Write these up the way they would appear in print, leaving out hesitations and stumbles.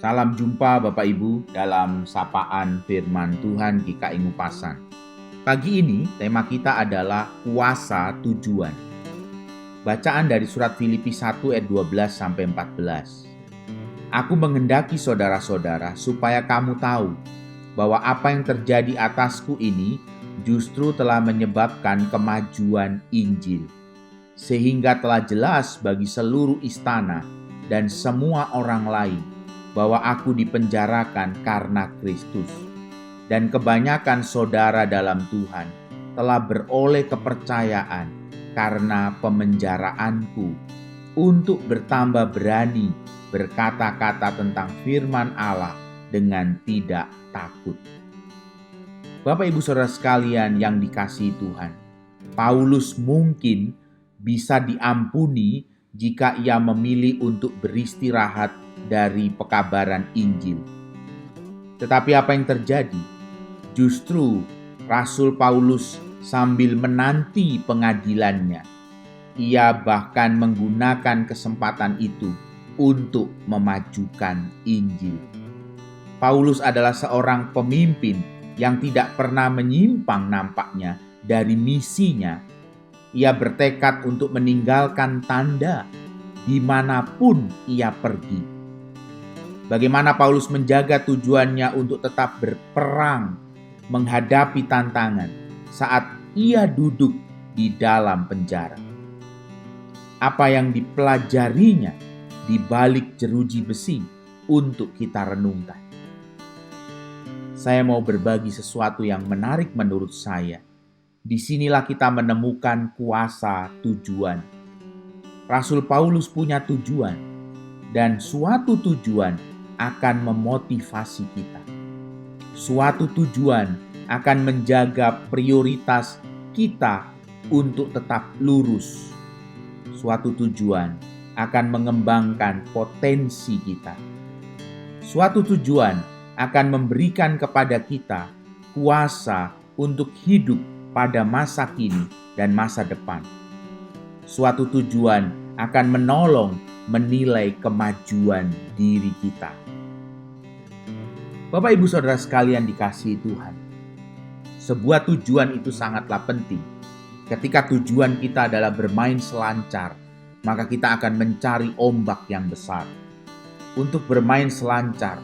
Salam jumpa Bapak Ibu dalam sapaan firman Tuhan GKI Ngupasan. Pagi ini tema kita adalah kuasa tujuan. Bacaan dari surat Filipi 1 ayat 12-14. Aku menghendaki saudara-saudara supaya kamu tahu bahwa apa yang terjadi atasku ini justru telah menyebabkan kemajuan Injil, sehingga telah jelas bagi seluruh istana dan semua orang lain bahwa aku dipenjarakan karena Kristus. Dan kebanyakan saudara dalam Tuhan telah beroleh kepercayaan karena pemenjaraanku, untuk bertambah berani berkata-kata tentang firman Allah dengan tidak takut. Bapak Ibu Saudara sekalian yang dikasihi Tuhan, Paulus mungkin bisa diampuni jika ia memilih untuk beristirahat dari pekabaran Injil. Tetapi apa yang terjadi? Justru Rasul Paulus sambil menanti pengadilannya, ia bahkan menggunakan kesempatan itu untuk memajukan Injil. Paulus adalah seorang pemimpin yang tidak pernah menyimpang nampaknya dari misinya. Ia bertekad untuk meninggalkan tanda dimanapun ia pergi. Bagaimana Paulus menjaga tujuannya untuk tetap berperang menghadapi tantangan saat ia duduk di dalam penjara. Apa yang dipelajarinya di balik jeruji besi untuk kita renungkan. Saya mau berbagi sesuatu yang menarik menurut saya. Disinilah kita menemukan kuasa tujuan. Rasul Paulus punya tujuan, dan suatu tujuan akan memotivasi kita. Suatu tujuan akan menjaga prioritas kita untuk tetap lurus. Suatu tujuan akan mengembangkan potensi kita. Suatu tujuan akan memberikan kepada kita kuasa untuk hidup pada masa kini dan masa depan. Suatu tujuan akan menolong menilai kemajuan diri kita. Bapak Ibu Saudara sekalian dikasihi Tuhan, sebuah tujuan itu sangatlah penting. Ketika tujuan kita adalah bermain selancar, maka kita akan mencari ombak yang besar. Untuk bermain selancar,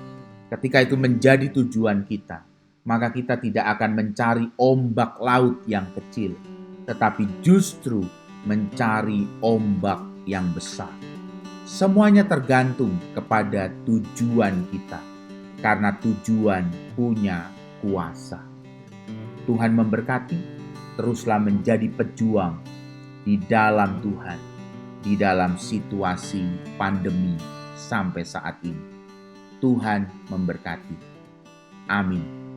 ketika itu menjadi tujuan kita, maka kita tidak akan mencari ombak laut yang kecil, tetapi justru mencari ombak yang besar. Semuanya tergantung kepada tujuan kita, karena tujuan punya kuasa. Tuhan memberkati, teruslah menjadi pejuang di dalam Tuhan, di dalam situasi pandemi sampai saat ini. Tuhan memberkati. Amin.